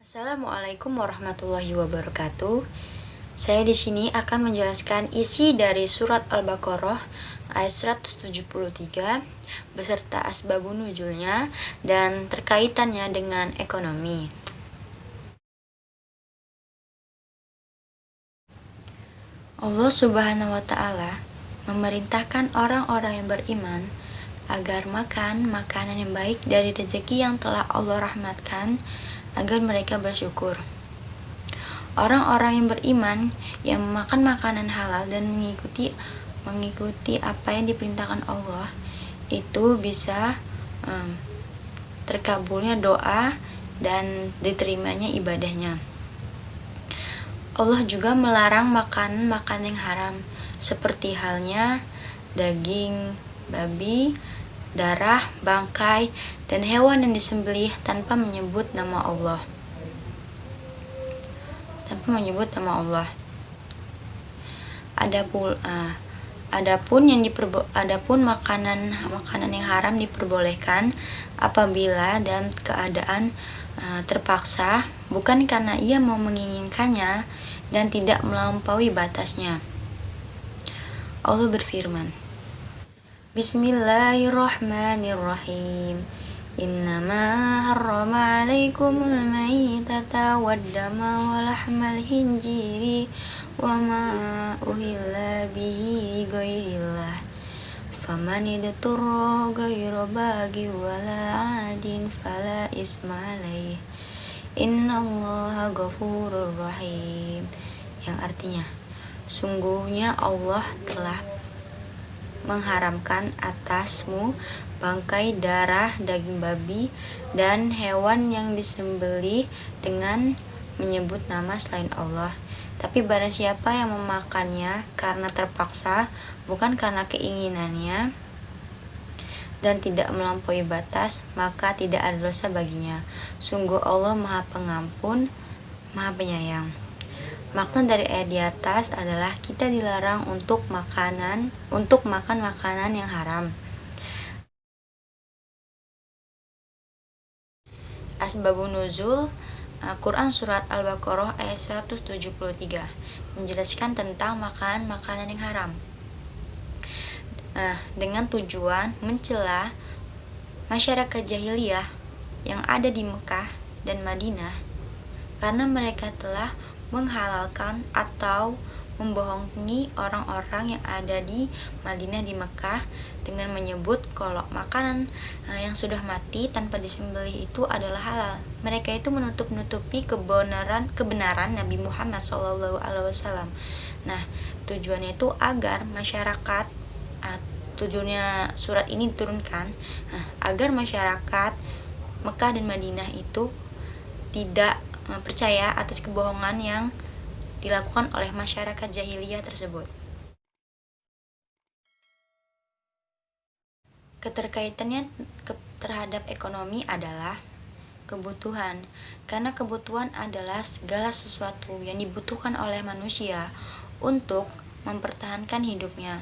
Assalamualaikum warahmatullahi wabarakatuh. Saya di sini akan menjelaskan isi dari surat Al-Baqarah ayat 173 beserta asbabun nuzulnya dan terkaitannya dengan ekonomi. Allah Subhanahu wa taala memerintahkan orang-orang yang beriman agar makan makanan yang baik dari rezeki yang telah Allah rahmatkan agar mereka bersyukur. Orang-orang yang beriman yang memakan makanan halal dan mengikuti apa yang diperintahkan Allah itu bisa terkabulnya doa dan diterimanya ibadahnya. Allah juga melarang makanan yang haram seperti halnya daging babi, darah, bangkai, dan hewan yang disembelih tanpa menyebut nama Allah. Adapun makanan yang haram diperbolehkan apabila dalam keadaan terpaksa, bukan karena ia mau menginginkannya dan tidak melampaui batasnya. Allah berfirman, Bismillahirrahmanirrahim. Innama harrama alaikumul maitata waddama walahmal hinjiri wa ma uhilla bihi ghairillah faman idturra ghaira baghi wala adin fala isma alaih innallaha ghafurur rahim, yang artinya sungguhnya Allah telah mengharamkan atasmu bangkai, darah, daging babi, dan hewan yang disembelih dengan menyebut nama selain Allah. Tapi barang siapa yang memakannya karena terpaksa, bukan karena keinginannya, dan tidak melampaui batas, maka tidak ada dosa baginya. Sungguh Allah Maha Pengampun, Maha Penyayang. Makna dari ayat di atas adalah kita dilarang untuk makan makanan yang haram. Asbabun nuzul Quran Surat Al-Baqarah ayat 173 menjelaskan tentang makanan yang haram dengan tujuan mencela masyarakat jahiliyah yang ada di Mekah dan Madinah karena mereka telah menghalalkan atau membohongi orang-orang yang ada di Madinah di Mekah dengan menyebut kalau makanan yang sudah mati tanpa disembelih itu adalah halal. Mereka itu menutupi kebenaran Nabi Muhammad SAW. Nah, tujuannya itu agar masyarakat, tujuannya surat ini diturunkan agar masyarakat Mekah dan Madinah itu tidak percaya atas kebohongan yang dilakukan oleh masyarakat jahiliyah tersebut. Keterkaitannya terhadap ekonomi adalah kebutuhan, karena kebutuhan adalah segala sesuatu yang dibutuhkan oleh manusia untuk mempertahankan hidupnya.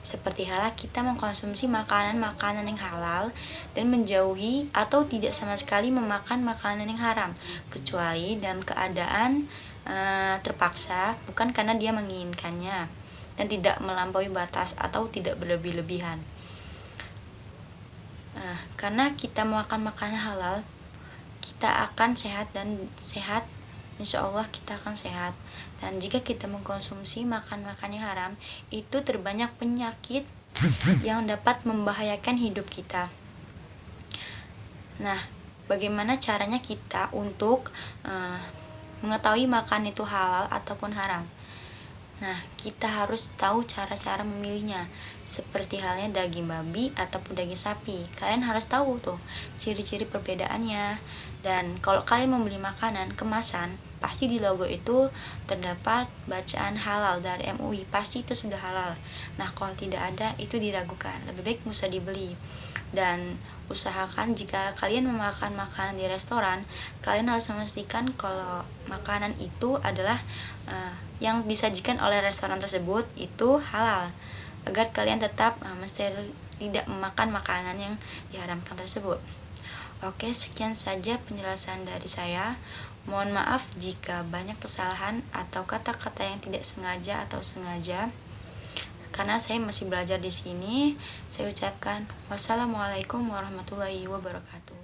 Seperti halnya kita mengkonsumsi makanan-makanan yang halal dan menjauhi atau tidak sama sekali memakan makanan yang haram, kecuali dalam keadaan terpaksa, bukan karena dia menginginkannya, dan tidak melampaui batas atau tidak berlebih-lebihan. Karena kita makan makanan halal, kita akan sehat, insya Allah kita akan sehat. Dan jika kita mengkonsumsi makan yang haram, itu terbanyak penyakit yang dapat membahayakan hidup kita. Nah, bagaimana caranya kita untuk mengetahui makan itu halal ataupun haram? Nah, kita harus tahu cara-cara memilihnya. Seperti halnya daging babi ataupun daging sapi. Kalian harus tahu tuh ciri-ciri perbedaannya. Dan kalau kalian membeli makanan kemasan, pasti di logo itu terdapat bacaan halal dari MUI. Pasti itu sudah halal. Nah, kalau tidak ada, itu diragukan. Lebih baik nggak usah dibeli. Dan usahakan jika kalian memakan makanan di restoran, kalian harus memastikan kalau makanan itu adalah yang disajikan oleh restoran tersebut itu halal, agar kalian tetap tidak memakan makanan yang diharamkan tersebut. Oke, sekian saja penjelasan dari saya. Mohon maaf jika banyak kesalahan atau kata-kata yang tidak sengaja atau sengaja. Karena saya masih belajar di sini, saya ucapkan wassalamualaikum warahmatullahi wabarakatuh.